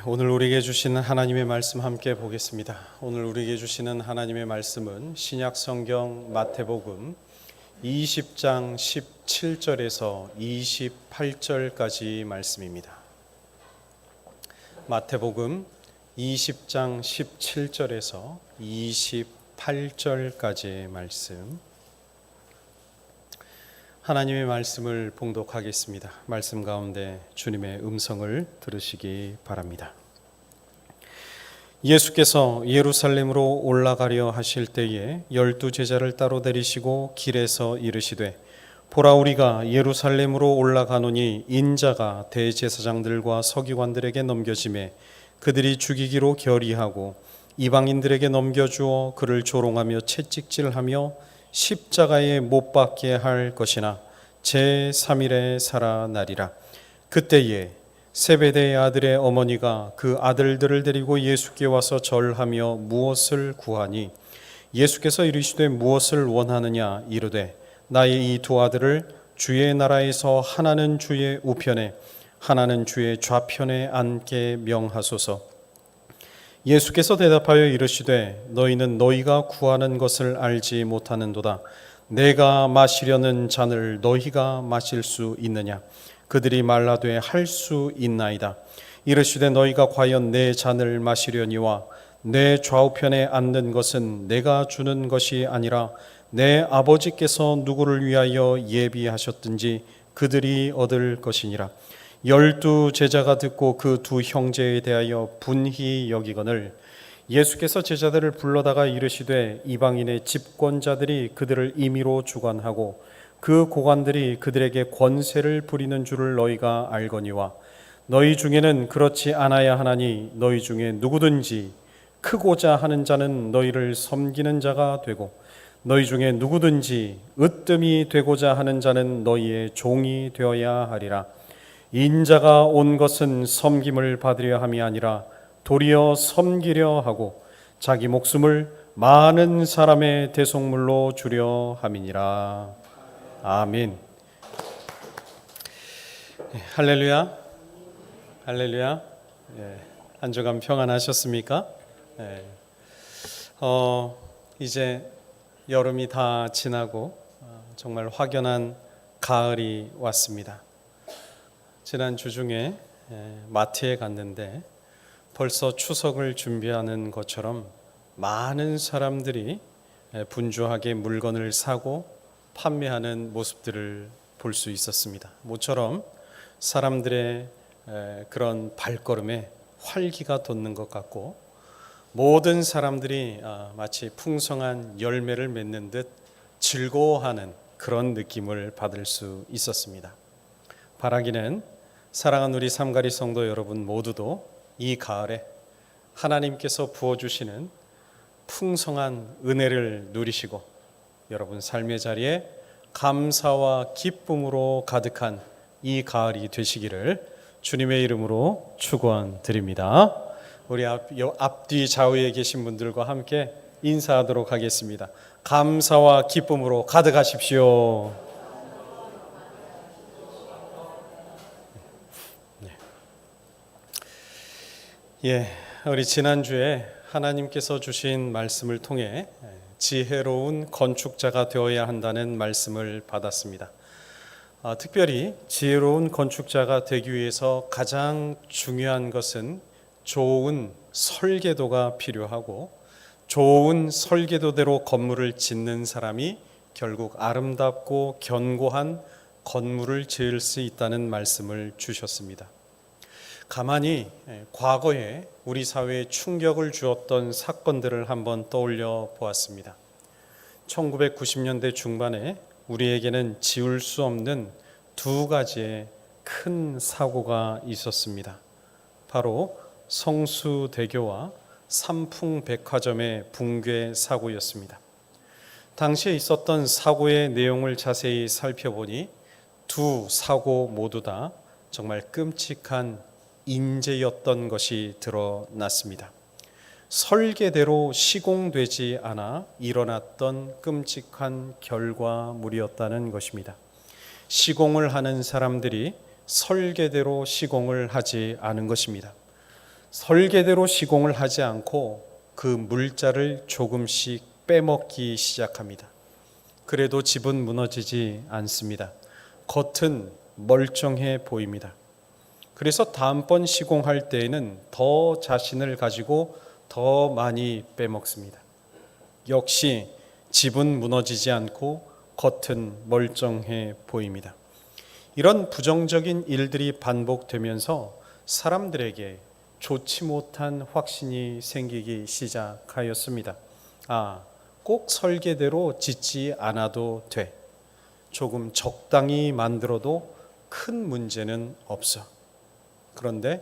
오늘 우리에게 주시는 하나님의 말씀 함께 보겠습니다. 오늘 우리에게 주시는 하나님의 말씀은 신약 성경 마태복음 20장 17절에서 28절까지 말씀입니다. 마태복음 20장 17절에서 28절까지의 말씀, 하나님의 말씀을 봉독하겠습니다. 말씀 가운데 주님의 음성을 들으시기 바랍니다. 예수께서 예루살렘으로 올라가려 하실 때에 12 제자를 따로 데리시고 길에서 이르시되, 보라, 우리가 예루살렘으로 올라가노니 인자가 대제사장들과 서기관들에게 넘겨지매 그들이 죽이기로 결의하고 이방인들에게 넘겨주어 그를 조롱하며 채찍질하며 십자가에 못 박게 할 것이나 제3일에 살아나리라. 그때에 세베대의 아들의 어머니가 그 아들들을 데리고 예수께 와서 절하며 무엇을 구하니, 예수께서 이르시되 무엇을 원하느냐 이르되, 나의 이 두 아들을 주의 나라에서 하나는 주의 우편에 하나는 주의 좌편에 앉게 명하소서. 예수께서 대답하여 이르시되, 너희는 너희가 구하는 것을 알지 못하는도다. 내가 마시려는 잔을 너희가 마실 수 있느냐? 그들이 말라되 할 수 있나이다. 이르시되, 너희가 과연 내 잔을 마시려니와 내 좌우편에 앉는 것은 내가 주는 것이 아니라 내 아버지께서 누구를 위하여 예비하셨든지 그들이 얻을 것이니라. 12 제자가 듣고 그 두 형제에 대하여 분히 여기거늘, 예수께서 제자들을 불러다가 이르시되, 이방인의 집권자들이 그들을 임의로 주관하고 그 고관들이 그들에게 권세를 부리는 줄을 너희가 알거니와 너희 중에는 그렇지 않아야 하나니, 너희 중에 누구든지 크고자 하는 자는 너희를 섬기는 자가 되고 너희 중에 누구든지 으뜸이 되고자 하는 자는 너희의 종이 되어야 하리라. 인자가 온 것은 섬김을 받으려 함이 아니라 도리어 섬기려 하고 자기 목숨을 많은 사람의 대속물로 주려 함이니라. 아멘. 할렐루야. 할렐루야. 한 주간 평안하셨습니까? 이제 여름이 다 지나고 정말 확연한 가을이 왔습니다. 지난 주 중에 마트에 갔는데 벌써 추석을 준비하는 것처럼 많은 사람들이 분주하게 물건을 사고 판매하는 모습들을 볼 수 있었습니다. 모처럼 사람들의 그런 발걸음에 활기가 돋는 것 같고, 모든 사람들이 마치 풍성한 열매를 맺는 듯 즐거워하는 그런 느낌을 받을 수 있었습니다. 바라기는 사랑하는 우리 삼가리 성도 여러분 모두도 이 가을에 하나님께서 부어주시는 풍성한 은혜를 누리시고 여러분 삶의 자리에 감사와 기쁨으로 가득한 이 가을이 되시기를 주님의 이름으로 축원드립니다. 우리 앞뒤 좌우에 계신 분들과 함께 인사하도록 하겠습니다. 감사와 기쁨으로 가득하십시오. 우리 지난주에 하나님께서 주신 말씀을 통해 지혜로운 건축자가 되어야 한다는 말씀을 받았습니다. 특별히 지혜로운 건축자가 되기 위해서 가장 중요한 것은 좋은 설계도가 필요하고, 좋은 설계도대로 건물을 짓는 사람이 결국 아름답고 견고한 건물을 지을 수 있다는 말씀을 주셨습니다. 가만히 과거에 우리 사회에 충격을 주었던 사건들을 한번 떠올려 보았습니다. 1990년대 중반에 우리에게는 지울 수 없는 두 가지의 큰 사고가 있었습니다. 바로 성수대교와 삼풍백화점의 붕괴 사고였습니다. 당시에 있었던 사고의 내용을 자세히 살펴보니 두 사고 모두 다 정말 끔찍한 인재였던 것이 드러났습니다. 설계대로 시공되지 않아 일어났던 끔찍한 결과물이었다는 것입니다. 시공을 하는 사람들이 설계대로 시공을 하지 않은 것입니다. 설계대로 시공을 하지 않고 그 물자를 조금씩 빼먹기 시작합니다. 그래도 집은 무너지지 않습니다. 겉은 멀쩡해 보입니다. 그래서 다음번 시공할 때에는 더 자신을 가지고 더 많이 빼먹습니다. 역시 집은 무너지지 않고 겉은 멀쩡해 보입니다. 이런 부정적인 일들이 반복되면서 사람들에게 좋지 못한 확신이 생기기 시작하였습니다. 꼭 설계대로 짓지 않아도 돼. 조금 적당히 만들어도 큰 문제는 없어. 그런데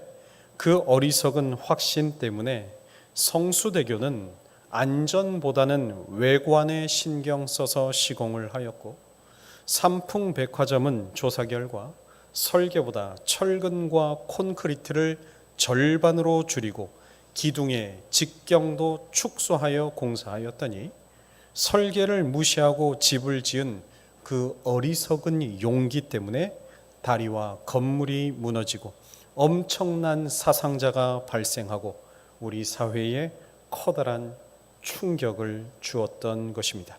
그 어리석은 확신 때문에 성수대교는 안전보다는 외관에 신경 써서 시공을 하였고, 삼풍백화점은 조사 결과 설계보다 철근과 콘크리트를 절반으로 줄이고 기둥의 직경도 축소하여 공사하였더니 설계를 무시하고 집을 지은 그 어리석은 용기 때문에 다리와 건물이 무너지고 엄청난 사상자가 발생하고 우리 사회에 커다란 충격을 주었던 것입니다.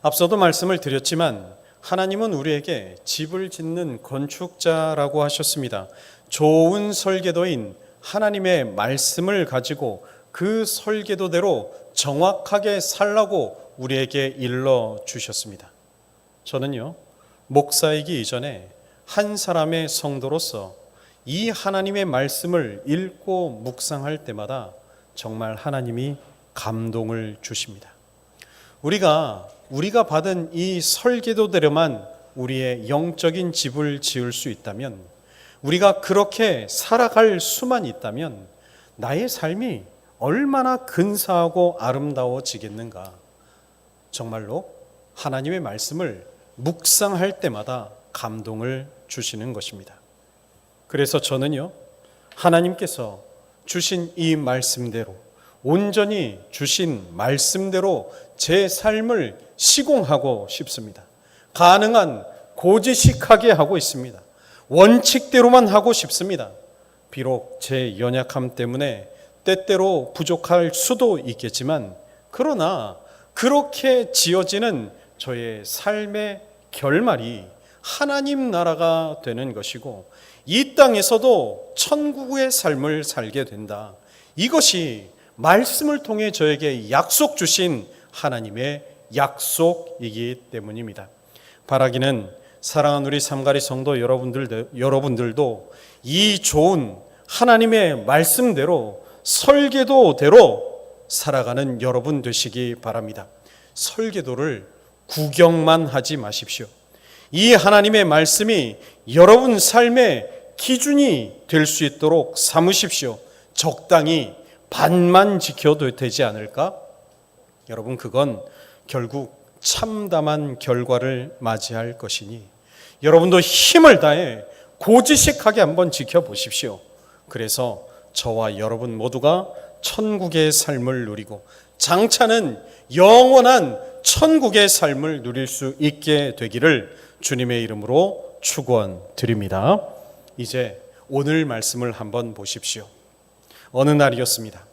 앞서도 말씀을 드렸지만 하나님은 우리에게 집을 짓는 건축자라고 하셨습니다. 좋은 설계도인 하나님의 말씀을 가지고 그 설계도대로 정확하게 살라고 우리에게 일러 주셨습니다. 저는요, 목사이기 이전에 한 사람의 성도로서 이 하나님의 말씀을 읽고 묵상할 때마다 정말 하나님이 감동을 주십니다. 우리가 받은 이 설계도대로만 우리의 영적인 집을 지을 수 있다면, 우리가 그렇게 살아갈 수만 있다면 나의 삶이 얼마나 근사하고 아름다워지겠는가. 정말로 하나님의 말씀을 묵상할 때마다 감동을 주시는 것입니다. 그래서 저는요, 하나님께서 주신 이 말씀대로, 온전히 주신 말씀대로 제 삶을 시공하고 싶습니다. 가능한 고지식하게 하고 있습니다. 원칙대로만 하고 싶습니다. 비록 제 연약함 때문에 때때로 부족할 수도 있겠지만, 그러나 그렇게 지어지는 저의 삶의 결말이 하나님 나라가 되는 것이고 이 땅에서도 천국의 삶을 살게 된다. 이것이 말씀을 통해 저에게 약속 주신 하나님의 약속이기 때문입니다. 바라기는 사랑하는 우리 삼가리 성도 여러분들도 이 좋은 하나님의 말씀대로 설계도대로 살아가는 여러분 되시기 바랍니다. 설계도를 구경만 하지 마십시오. 이 하나님의 말씀이 여러분 삶의 기준이 될 수 있도록 삼으십시오. 적당히 반만 지켜도 되지 않을까? 여러분, 그건 결국 참담한 결과를 맞이할 것이니 여러분도 힘을 다해 고지식하게 한번 지켜보십시오. 그래서 저와 여러분 모두가 천국의 삶을 누리고 장차는 영원한 천국의 삶을 누릴 수 있게 되기를 주님의 이름으로 축원드립니다. 이제 오늘 말씀을 한번 보십시오. 어느 날이었습니다.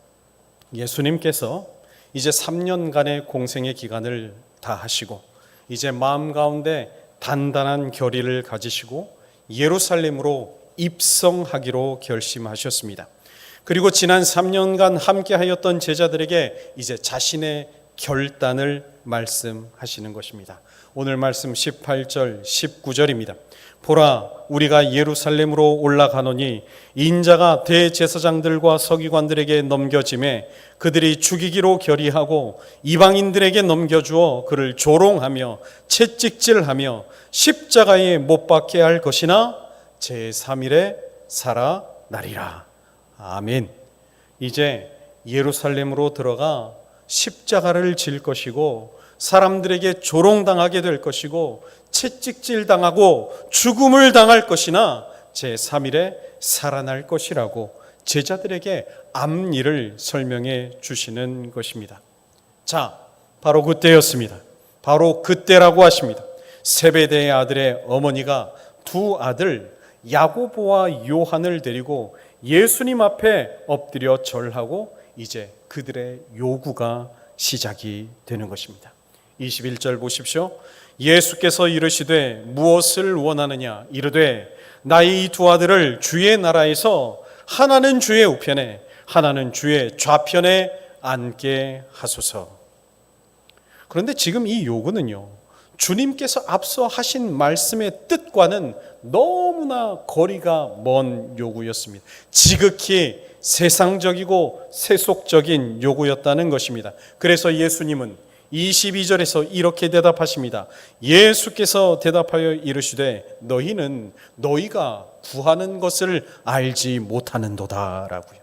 예수님께서 이제 3년간의 공생의 기간을 다 하시고 이제 마음 가운데 단단한 결의를 가지시고 예루살렘으로 입성하기로 결심하셨습니다. 그리고 지난 3년간 함께하였던 제자들에게 이제 자신의 결단을 말씀하시는 것입니다. 오늘 말씀 18절 19절입니다. 보라, 우리가 예루살렘으로 올라가노니 인자가 대제사장들과 서기관들에게 넘겨짐에 그들이 죽이기로 결의하고 이방인들에게 넘겨주어 그를 조롱하며 채찍질하며 십자가에 못 박게 할 것이나 제3일에 살아나리라. 아멘. 이제 예루살렘으로 들어가 십자가를 질 것이고 사람들에게 조롱당하게 될 것이고 채찍질당하고 죽음을 당할 것이나 제3일에 살아날 것이라고 제자들에게 앞일을 설명해 주시는 것입니다. 자, 바로 그때였습니다. 바로 그때라고 하십니다. 세베대의 아들의 어머니가 두 아들 야고보와 요한을 데리고 예수님 앞에 엎드려 절하고 이제 그들의 요구가 시작이 되는 것입니다. 21절 보십시오. 예수께서 이르시되 무엇을 원하느냐? 이르되 나의 이 두 아들을 주의 나라에서 하나는 주의 우편에 하나는 주의 좌편에 앉게 하소서. 그런데 지금 이 요구는요, 주님께서 앞서 하신 말씀의 뜻과는 너무나 거리가 먼 요구였습니다. 지극히 세상적이고 세속적인 요구였다는 것입니다. 그래서 예수님은 22절에서 이렇게 대답하십니다. 예수께서 대답하여 이르시되 너희는 너희가 구하는 것을 알지 못하는도다 라고요.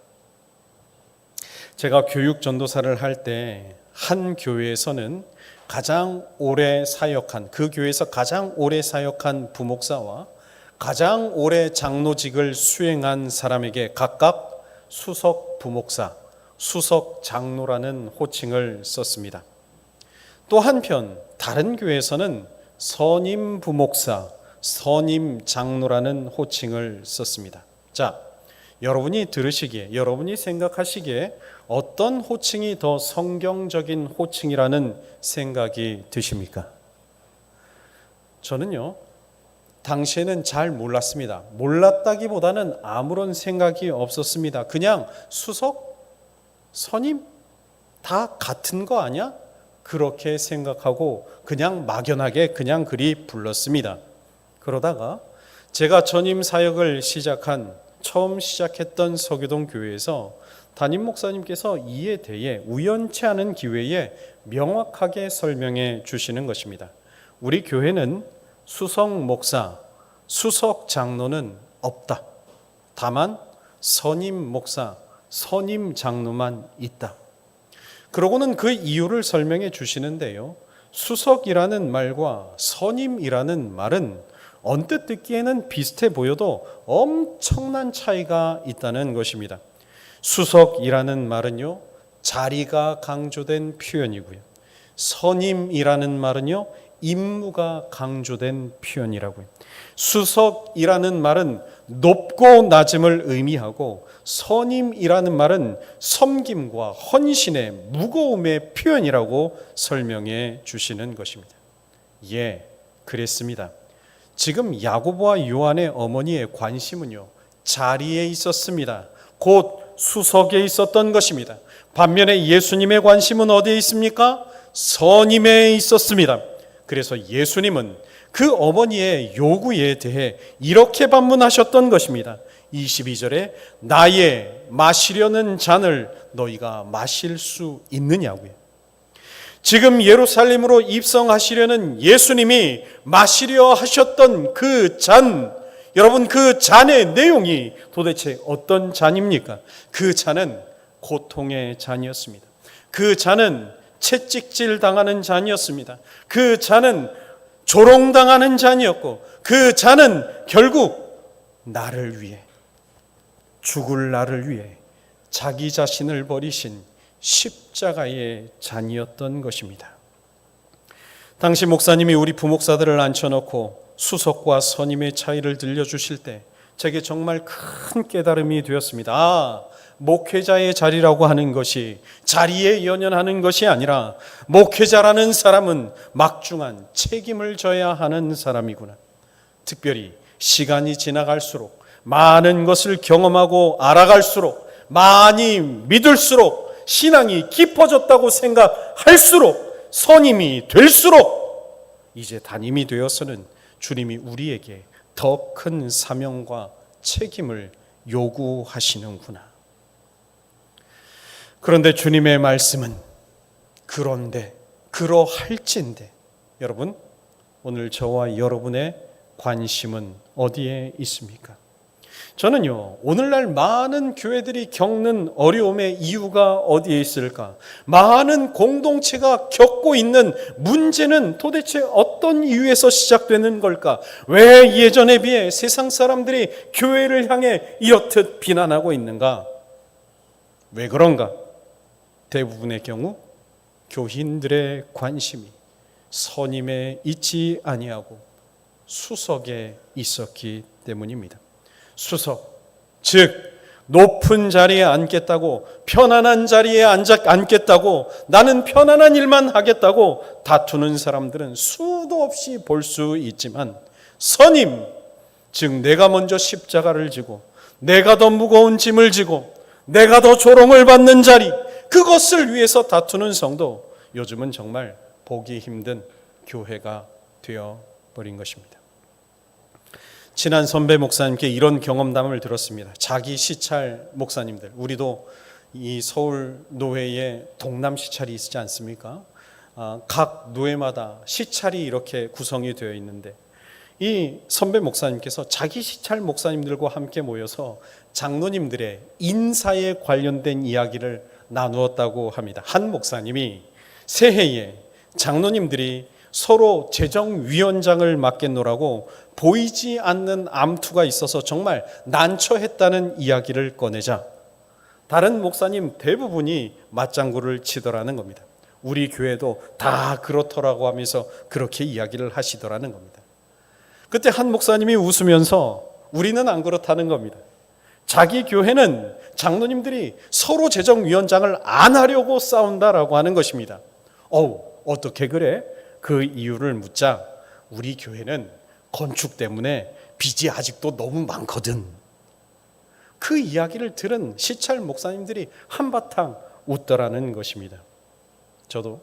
제가 교육 전도사를 할 때 한 교회에서는 가장 오래 사역한, 그 교회에서 가장 오래 사역한 부목사와 가장 오래 장로직을 수행한 사람에게 각각 수석 부목사, 수석 장로라는 호칭을 썼습니다. 또 한편 다른 교회에서는 선임 부목사, 선임 장로라는 호칭을 썼습니다. 자, 여러분이 들으시기에, 여러분이 생각하시기에 어떤 호칭이 더 성경적인 호칭이라는 생각이 드십니까? 저는요, 당시에는 잘 몰랐습니다. 몰랐다기보다는 아무런 생각이 없었습니다. 그냥 수석, 선임 다 같은 거 아니야? 그렇게 생각하고 그냥 막연하게 그냥 그리 불렀습니다. 그러다가 제가 전임 사역을 처음 시작했던 서교동 교회에서 담임 목사님께서 이에 대해 우연치 않은 기회에 명확하게 설명해 주시는 것입니다. 우리 교회는 수석 목사, 수석 장로는 없다. 다만 선임 목사, 선임 장로만 있다. 그러고는 그 이유를 설명해 주시는데요. 수석이라는 말과 선임이라는 말은 언뜻 듣기에는 비슷해 보여도 엄청난 차이가 있다는 것입니다. 수석이라는 말은요, 자리가 강조된 표현이고요. 선임이라는 말은요, 임무가 강조된 표현이라고요. 수석이라는 말은 높고 낮음을 의미하고 선임이라는 말은 섬김과 헌신의 무거움의 표현이라고 설명해 주시는 것입니다. 예, 그랬습니다. 지금 야고보와 요한의 어머니의 관심은요, 자리에 있었습니다. 곧 수석에 있었던 것입니다. 반면에 예수님의 관심은 어디에 있습니까? 선임에 있었습니다. 그래서 예수님은 그 어머니의 요구에 대해 이렇게 반문하셨던 것입니다. 22절에 나의 마시려는 잔을 너희가 마실 수 있느냐고요. 지금 예루살렘으로 입성하시려는 예수님이 마시려 하셨던 그 잔, 여러분 그 잔의 내용이 도대체 어떤 잔입니까? 그 잔은 고통의 잔이었습니다. 그 잔은 채찍질 당하는 잔이었습니다. 그 잔은 조롱당하는 잔이었고 그 잔은 결국 나를 위해, 죽을 나를 위해 자기 자신을 버리신 십자가의 잔이었던 것입니다. 당시 목사님이 우리 부목사들을 앉혀놓고 수석과 선임의 차이를 들려주실 때 제게 정말 큰 깨달음이 되었습니다. 목회자의 자리라고 하는 것이 자리에 연연하는 것이 아니라 목회자라는 사람은 막중한 책임을 져야 하는 사람이구나. 특별히 시간이 지나갈수록 많은 것을 경험하고 알아갈수록 많이 믿을수록 신앙이 깊어졌다고 생각할수록 선임이 될수록 이제 담임이 되어서는 주님이 우리에게 더 큰 사명과 책임을 요구하시는구나. 그런데 주님의 말씀은 그런데 그러할진데 여러분 오늘 저와 여러분의 관심은 어디에 있습니까? 저는요, 오늘날 많은 교회들이 겪는 어려움의 이유가 어디에 있을까? 많은 공동체가 겪고 있는 문제는 도대체 어떤 이유에서 시작되는 걸까? 왜 예전에 비해 세상 사람들이 교회를 향해 이렇듯 비난하고 있는가? 왜 그런가? 대부분의 경우 교인들의 관심이 선임에 있지 아니하고 수석에 있었기 때문입니다. 수석, 즉 높은 자리에 앉겠다고, 편안한 자리에 앉겠다고, 나는 편안한 일만 하겠다고 다투는 사람들은 수도 없이 볼 수 있지만, 선임, 즉 내가 먼저 십자가를 지고 내가 더 무거운 짐을 지고 내가 더 조롱을 받는 자리, 그것을 위해서 다투는 성도, 요즘은 정말 보기 힘든 교회가 되어버린 것입니다. 친한 선배 목사님께 이런 경험담을 들었습니다. 자기 시찰 목사님들, 우리도 이 서울 노회에 동남 시찰이 있지 않습니까? 각 노회마다 시찰이 이렇게 구성이 되어 있는데, 이 선배 목사님께서 자기 시찰 목사님들과 함께 모여서 장로님들의 인사에 관련된 이야기를 나누었다고 합니다. 한 목사님이 새해에 장로님들이 서로 재정위원장을 맡겠노라고 보이지 않는 암투가 있어서 정말 난처했다는 이야기를 꺼내자 다른 목사님 대부분이 맞장구를 치더라는 겁니다. 우리 교회도 다 그렇더라고 하면서 그렇게 이야기를 하시더라는 겁니다. 그때 한 목사님이 웃으면서 우리는 안 그렇다는 겁니다. 자기 교회는 장로님들이 서로 재정위원장을 안 하려고 싸운다라고 하는 것입니다. 어떻게 그래? 그 이유를 묻자 우리 교회는 건축 때문에 빚이 아직도 너무 많거든. 그 이야기를 들은 시찰 목사님들이 한바탕 웃더라는 것입니다. 저도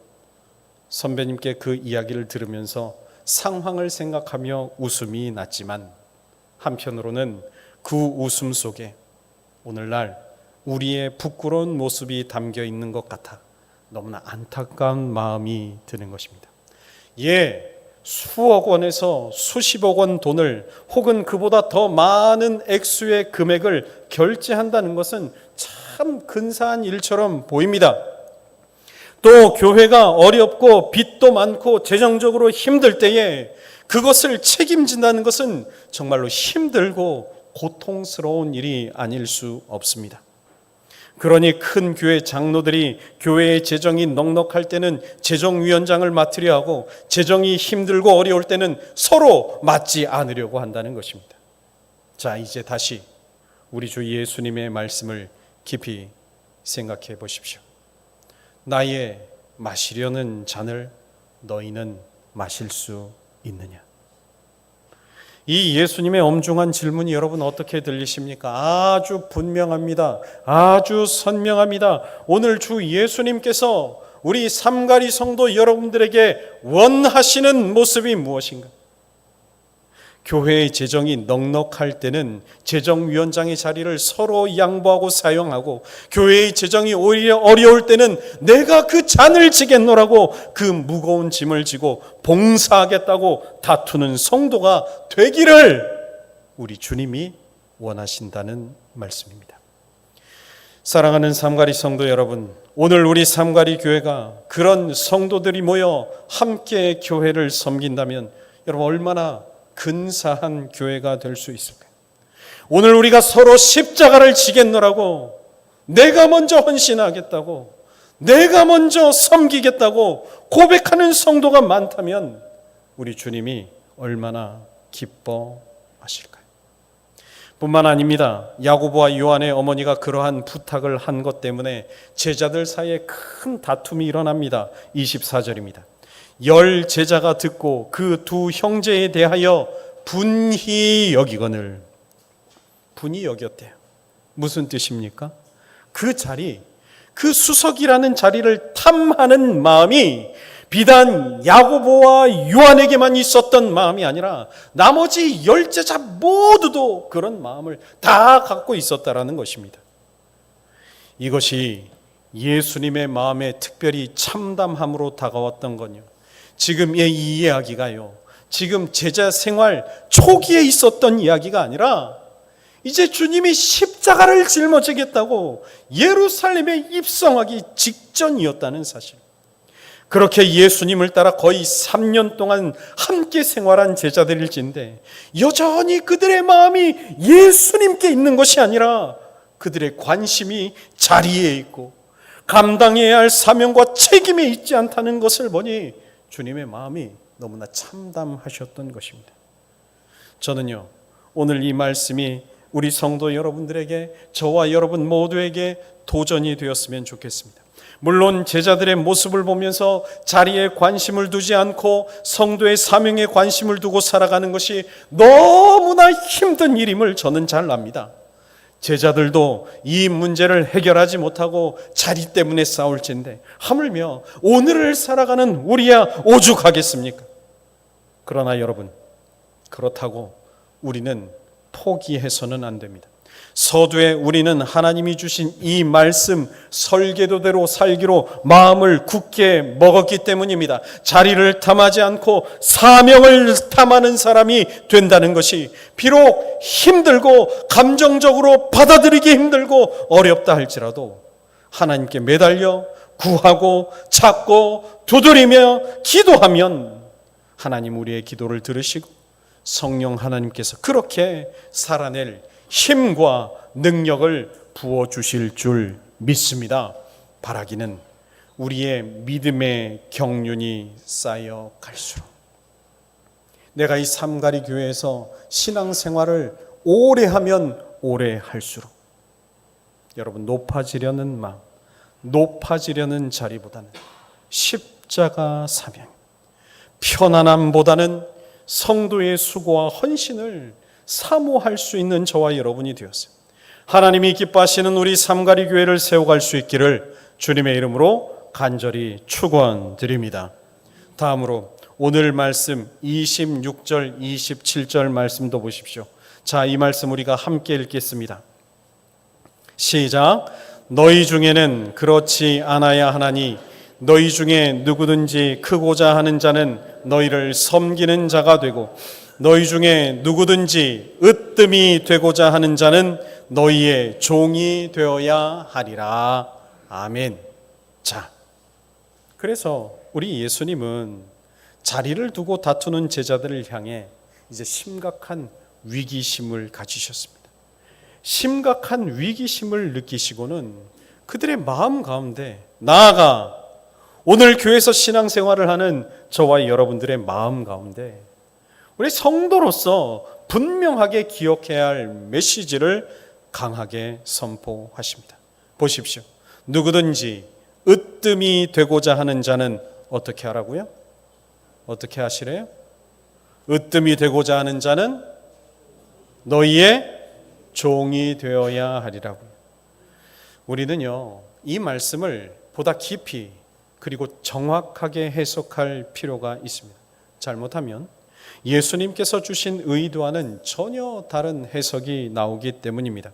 선배님께 그 이야기를 들으면서 상황을 생각하며 웃음이 났지만, 한편으로는 그 웃음 속에 오늘날 우리의 부끄러운 모습이 담겨 있는 것 같아 너무나 안타까운 마음이 드는 것입니다. 수억 원에서 수십억 원 돈을 혹은 그보다 더 많은 액수의 금액을 결제한다는 것은 참 근사한 일처럼 보입니다. 또 교회가 어렵고 빚도 많고 재정적으로 힘들 때에 그것을 책임진다는 것은 정말로 힘들고 고통스러운 일이 아닐 수 없습니다. 그러니 큰 교회 장로들이 교회의 재정이 넉넉할 때는 재정위원장을 맡으려 하고, 재정이 힘들고 어려울 때는 서로 맡지 않으려고 한다는 것입니다. 자, 이제 다시 우리 주 예수님의 말씀을 깊이 생각해 보십시오. 나의 마시려는 잔을 너희는 마실 수 있느냐? 이 예수님의 엄중한 질문이 여러분 어떻게 들리십니까? 아주 분명합니다. 아주 선명합니다. 오늘 주 예수님께서 우리 삼가리 성도 여러분들에게 원하시는 모습이 무엇인가? 교회의 재정이 넉넉할 때는 재정위원장의 자리를 서로 양보하고 사용하고, 교회의 재정이 오히려 어려울 때는 내가 그 잔을 지겠노라고 그 무거운 짐을 지고 봉사하겠다고 다투는 성도가 되기를 우리 주님이 원하신다는 말씀입니다. 사랑하는 삼가리 성도 여러분, 오늘 우리 삼가리 교회가 그런 성도들이 모여 함께 교회를 섬긴다면 여러분 얼마나 근사한 교회가 될 수 있을까요? 오늘 우리가 서로 십자가를 지겠노라고, 내가 먼저 헌신하겠다고, 내가 먼저 섬기겠다고 고백하는 성도가 많다면 우리 주님이 얼마나 기뻐하실까요? 뿐만 아닙니다. 야고보와 요한의 어머니가 그러한 부탁을 한 것 때문에 제자들 사이에 큰 다툼이 일어납니다. 24절입니다. 10 제자가 듣고 그 두 형제에 대하여 분히 여기거늘. 분히 여겼대요. 무슨 뜻입니까? 그 자리, 그 수석이라는 자리를 탐하는 마음이 비단 야고보와 요한에게만 있었던 마음이 아니라 나머지 10 제자 모두도 그런 마음을 다 갖고 있었다라는 것입니다. 이것이 예수님의 마음에 특별히 참담함으로 다가왔던 건요, 지금의 이 이야기가요, 지금 제자 생활 초기에 있었던 이야기가 아니라 이제 주님이 십자가를 짊어지겠다고 예루살렘에 입성하기 직전이었다는 사실. 그렇게 예수님을 따라 거의 3년 동안 함께 생활한 제자들일진데 여전히 그들의 마음이 예수님께 있는 것이 아니라 그들의 관심이 자리에 있고 감당해야 할 사명과 책임에 있지 않다는 것을 보니 주님의 마음이 너무나 참담하셨던 것입니다. 저는요, 오늘 이 말씀이 우리 성도 여러분들에게, 저와 여러분 모두에게 도전이 되었으면 좋겠습니다. 물론 제자들의 모습을 보면서 자리에 관심을 두지 않고 성도의 사명에 관심을 두고 살아가는 것이 너무나 힘든 일임을 저는 잘 압니다. 제자들도 이 문제를 해결하지 못하고 자리 때문에 싸울진데 하물며 오늘을 살아가는 우리야 오죽하겠습니까? 그러나 여러분, 그렇다고 우리는 포기해서는 안 됩니다. 서두에 우리는 하나님이 주신 이 말씀 설계도대로 살기로 마음을 굳게 먹었기 때문입니다. 자리를 탐하지 않고 사명을 탐하는 사람이 된다는 것이 비록 힘들고 감정적으로 받아들이기 힘들고 어렵다 할지라도 하나님께 매달려 구하고 찾고 두드리며 기도하면 하나님 우리의 기도를 들으시고 성령 하나님께서 그렇게 살아낼 힘과 능력을 부어주실 줄 믿습니다. 바라기는 우리의 믿음의 경륜이 쌓여 갈수록, 내가 이 삼가리 교회에서 신앙생활을 오래 하면 오래 할수록 여러분 높아지려는 마음, 높아지려는 자리보다는 십자가 사명, 편안함보다는 성도의 수고와 헌신을 사모할 수 있는 저와 여러분이 되었어요. 하나님이 기뻐하시는 우리 삼가리 교회를 세워갈 수 있기를 주님의 이름으로 간절히 축원드립니다. 다음으로 오늘 말씀 26절, 27절 말씀도 보십시오. 자, 이 말씀 우리가 함께 읽겠습니다. 시작. 너희 중에는 그렇지 않아야 하나니 너희 중에 누구든지 크고자 하는 자는 너희를 섬기는 자가 되고 너희 중에 누구든지 으뜸이 되고자 하는 자는 너희의 종이 되어야 하리라. 아멘. 자, 그래서 우리 예수님은 자리를 두고 다투는 제자들을 향해 이제 심각한 위기심을 가지셨습니다. 심각한 위기심을 느끼시고는 그들의 마음 가운데 나아가 오늘 교회에서 신앙생활을 하는 저와 여러분들의 마음 가운데 우리 성도로서 분명하게 기억해야 할 메시지를 강하게 선포하십니다. 보십시오. 누구든지 으뜸이 되고자 하는 자는 어떻게 하라고요? 어떻게 하시래요? 으뜸이 되고자 하는 자는 너희의 종이 되어야 하리라고요. 우리는요, 이 말씀을 보다 깊이 그리고 정확하게 해석할 필요가 있습니다. 잘못하면 예수님께서 주신 의도와는 전혀 다른 해석이 나오기 때문입니다.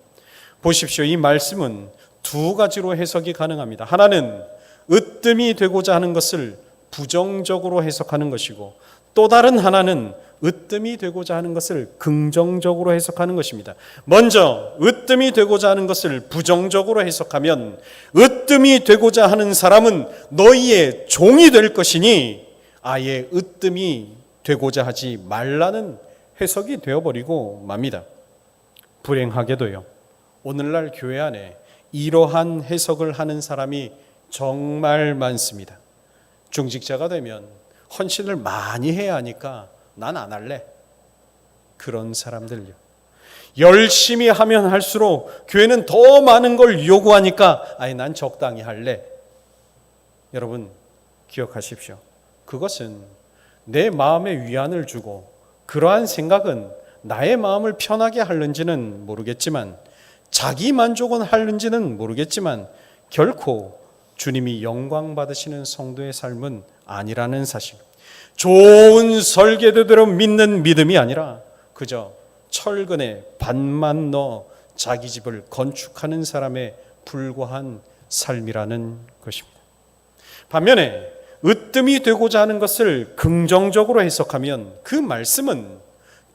보십시오. 이 말씀은 두 가지로 해석이 가능합니다. 하나는 으뜸이 되고자 하는 것을 부정적으로 해석하는 것이고, 또 다른 하나는 으뜸이 되고자 하는 것을 긍정적으로 해석하는 것입니다. 먼저 으뜸이 되고자 하는 것을 부정적으로 해석하면 으뜸이 되고자 하는 사람은 너희의 종이 될 것이니 아예 으뜸이 되고자 하지 말라는 해석이 되어버리고 맙니다. 불행하게도요, 오늘날 교회 안에 이러한 해석을 하는 사람이 정말 많습니다. 중직자가 되면 헌신을 많이 해야 하니까 난 안 할래. 그런 사람들요. 열심히 하면 할수록 교회는 더 많은 걸 요구하니까 아예 난 적당히 할래. 여러분 기억하십시오. 그것은 내 마음에 위안을 주고 그러한 생각은 나의 마음을 편하게 하는지는 모르겠지만, 자기 만족은 하는지는 모르겠지만 결코 주님이 영광 받으시는 성도의 삶은 아니라는 사실. 좋은 설계도대로 믿는 믿음이 아니라 그저 철근에 반만 넣어 자기 집을 건축하는 사람에 불과한 삶이라는 것입니다. 반면에 으뜸이 되고자 하는 것을 긍정적으로 해석하면 그 말씀은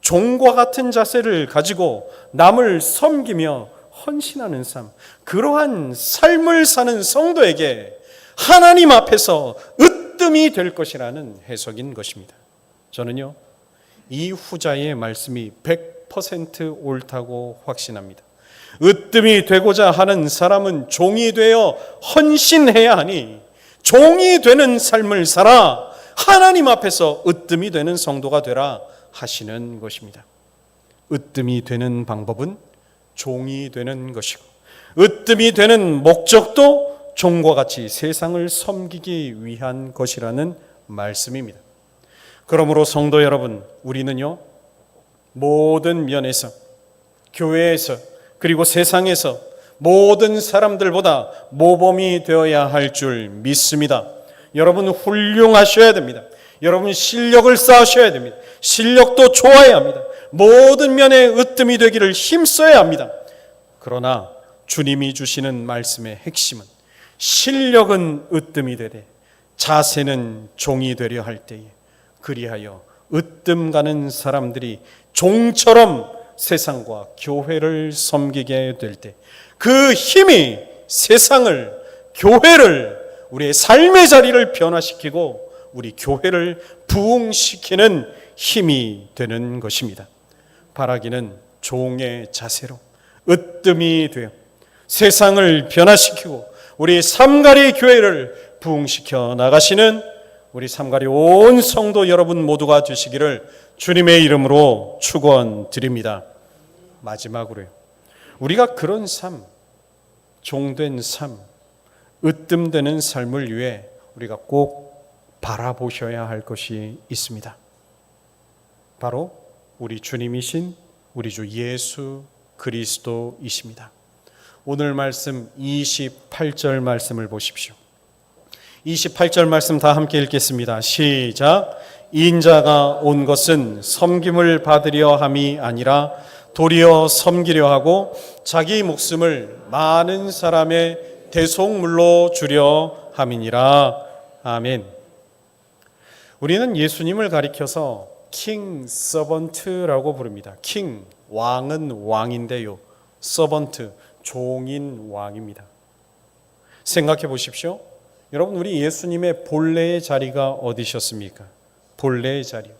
종과 같은 자세를 가지고 남을 섬기며 헌신하는 삶, 그러한 삶을 사는 성도에게 하나님 앞에서 으뜸이 될 것이라는 해석인 것입니다. 저는요, 이 후자의 말씀이 100% 옳다고 확신합니다. 으뜸이 되고자 하는 사람은 종이 되어 헌신해야 하니 종이 되는 삶을 살아 하나님 앞에서 으뜸이 되는 성도가 되라 하시는 것입니다. 으뜸이 되는 방법은 종이 되는 것이고, 으뜸이 되는 목적도 종과 같이 세상을 섬기기 위한 것이라는 말씀입니다. 그러므로 성도 여러분, 우리는요, 모든 면에서, 교회에서, 그리고 세상에서 모든 사람들보다 모범이 되어야 할 줄 믿습니다. 여러분 훌륭하셔야 됩니다. 여러분 실력을 쌓으셔야 됩니다. 실력도 좋아야 합니다. 모든 면에 으뜸이 되기를 힘써야 합니다. 그러나 주님이 주시는 말씀의 핵심은 실력은 으뜸이 되되 자세는 종이 되려 할 때에, 그리하여 으뜸 가는 사람들이 종처럼 세상과 교회를 섬기게 될 때, 그 힘이 세상을, 교회를, 우리의 삶의 자리를 변화시키고 우리 교회를 부흥시키는 힘이 되는 것입니다. 바라기는 종의 자세로 으뜸이 되어 세상을 변화시키고 우리 삼가리 교회를 부흥시켜 나가시는 우리 삼가리 온 성도 여러분 모두가 되시기를 주님의 이름으로 축원드립니다. 마지막으로요, 우리가 그런 삶, 종된 삶, 으뜸되는 삶을 위해 우리가 꼭 바라보셔야 할 것이 있습니다. 바로 우리 주님이신 우리 주 예수 그리스도이십니다. 오늘 말씀 28절 말씀을 보십시오. 28절 말씀 다 함께 읽겠습니다. 시작. 인자가 온 것은 섬김을 받으려 함이 아니라 도리어 섬기려 하고 자기 목숨을 많은 사람의 대속물로 주려 함이니라. 아멘. 우리는 예수님을 가리켜서 킹 서번트라고 부릅니다. 킹, 왕은 왕인데요, 서번트, 종인 왕입니다. 생각해 보십시오. 여러분, 우리 예수님의 본래의 자리가 어디셨습니까? 본래의 자리,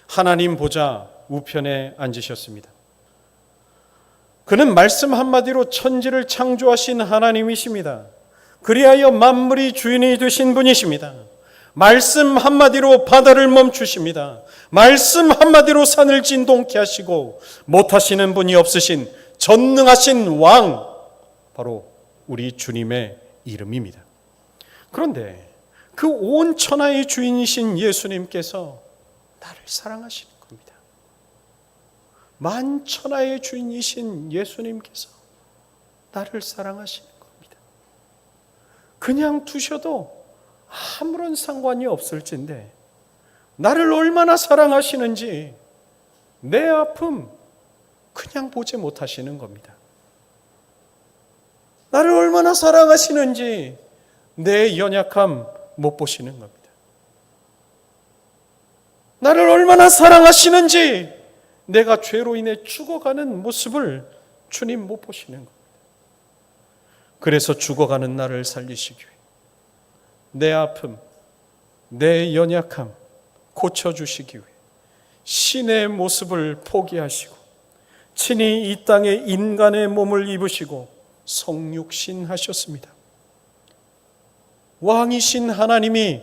하나님 보좌 우편에 앉으셨습니다. 그는 말씀 한마디로 천지를 창조하신 하나님이십니다. 그리하여 만물이 주인이 되신 분이십니다. 말씀 한마디로 바다를 멈추십니다. 말씀 한마디로 산을 진동케 하시고 못하시는 분이 없으신 전능하신 왕, 바로 우리 주님의 이름입니다. 그런데 그 온 천하의 주인이신 예수님께서 나를 사랑하시는 겁니다. 만천하의 주인이신 예수님께서 나를 사랑하시는 겁니다. 그냥 두셔도 아무런 상관이 없을진데 나를 얼마나 사랑하시는지 내 아픔 그냥 보지 못하시는 겁니다. 나를 얼마나 사랑하시는지 내 연약함 못 보시는 겁니다. 나를 얼마나 사랑하시는지 내가 죄로 인해 죽어가는 모습을 주님 못 보시는 겁니다. 그래서 죽어가는 나를 살리시기 위해 내 아픔, 내 연약함 고쳐주시기 위해 신의 모습을 포기하시고 친히 이 땅에 인간의 몸을 입으시고 성육신하셨습니다. 왕이신 하나님이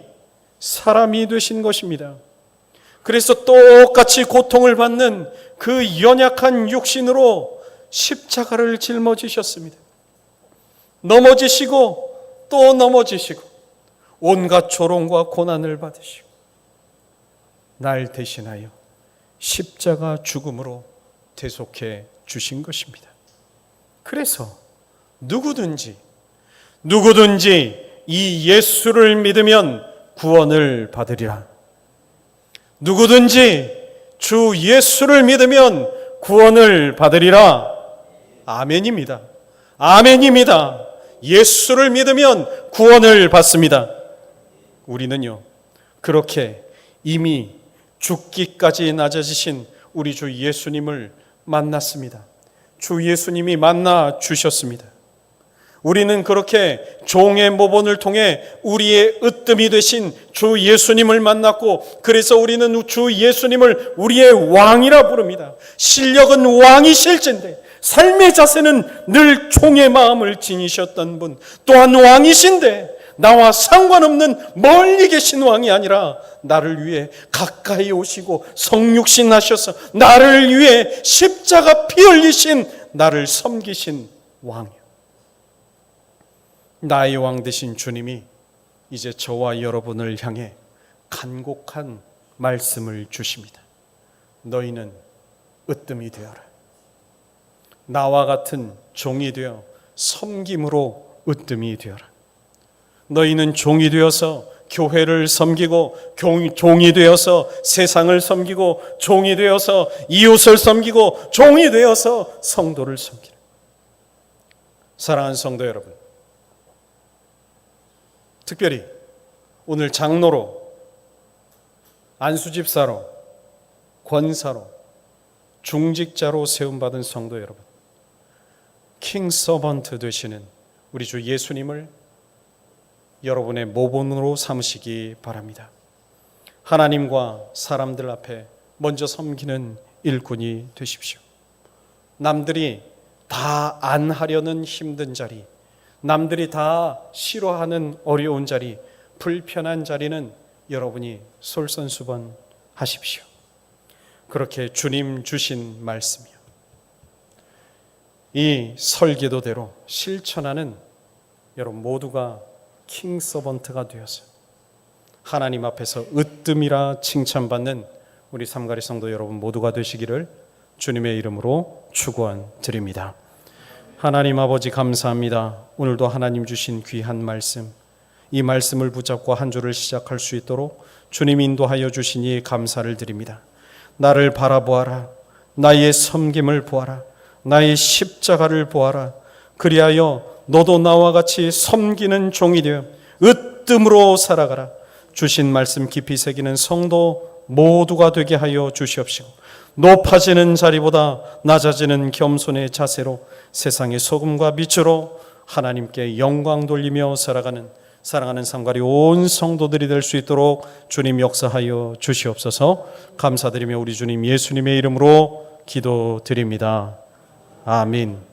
사람이 되신 것입니다. 그래서 똑같이 고통을 받는 그 연약한 육신으로 십자가를 짊어지셨습니다. 넘어지시고 또 넘어지시고 온갖 조롱과 고난을 받으시고 날 대신하여 십자가 죽음으로 대속해 주신 것입니다. 그래서 누구든지 이 예수를 믿으면 구원을 받으리라. 누구든지 주 예수를 믿으면 구원을 받으리라. 아멘입니다. 아멘입니다. 예수를 믿으면 구원을 받습니다. 우리는요, 그렇게 이미 죽기까지 낮아지신 우리 주 예수님을 만났습니다. 주 예수님이 만나 주셨습니다. 우리는 그렇게 종의 모본을 통해 우리의 으뜸이 되신 주 예수님을 만났고, 그래서 우리는 주 예수님을 우리의 왕이라 부릅니다. 실력은 왕이실진데 삶의 자세는 늘 종의 마음을 지니셨던 분, 또한 왕이신데 나와 상관없는 멀리 계신 왕이 아니라 나를 위해 가까이 오시고 성육신하셔서 나를 위해 십자가 피 흘리신 나를 섬기신 왕이요. 나의 왕 되신 주님이 이제 저와 여러분을 향해 간곡한 말씀을 주십니다. 너희는 으뜸이 되어라. 나와 같은 종이 되어 섬김으로 으뜸이 되어라. 너희는 종이 되어서 교회를 섬기고, 종이 되어서 세상을 섬기고, 종이 되어서 이웃을 섬기고, 종이 되어서 성도를 섬기라. 사랑하는 성도 여러분, 특별히 오늘 장로로, 안수집사로, 권사로, 중직자로 세움받은 성도 여러분, 킹 서번트 되시는 우리 주 예수님을 여러분의 모본으로 삼으시기 바랍니다. 하나님과 사람들 앞에 먼저 섬기는 일꾼이 되십시오. 남들이 다 안 하려는 힘든 자리, 남들이 다 싫어하는 어려운 자리, 불편한 자리는 여러분이 솔선수범하십시오. 그렇게 주님 주신 말씀이요, 이 설계도대로 실천하는 여러분 모두가 킹 서번트가 되어서 하나님 앞에서 으뜸이라 칭찬받는 우리 삼가리 성도 여러분 모두가 되시기를 주님의 이름으로 축원드립니다. 하나님 아버지 감사합니다. 오늘도 하나님 주신 귀한 말씀, 이 말씀을 붙잡고 한 주를 시작할 수 있도록 주님 인도하여 주시니 감사를 드립니다. 나를 바라보아라. 나의 섬김을 보아라. 나의 십자가를 보아라. 그리하여 너도 나와 같이 섬기는 종이 되어 으뜸으로 살아가라. 주신 말씀 깊이 새기는 성도 모두가 되게 하여 주시옵시고, 높아지는 자리보다 낮아지는 겸손의 자세로 세상의 소금과 빛으로 하나님께 영광 돌리며 살아가는 사랑하는 삼가리 온 성도들이 될 수 있도록 주님 역사하여 주시옵소서. 감사드리며 우리 주님 예수님의 이름으로 기도드립니다. 아멘.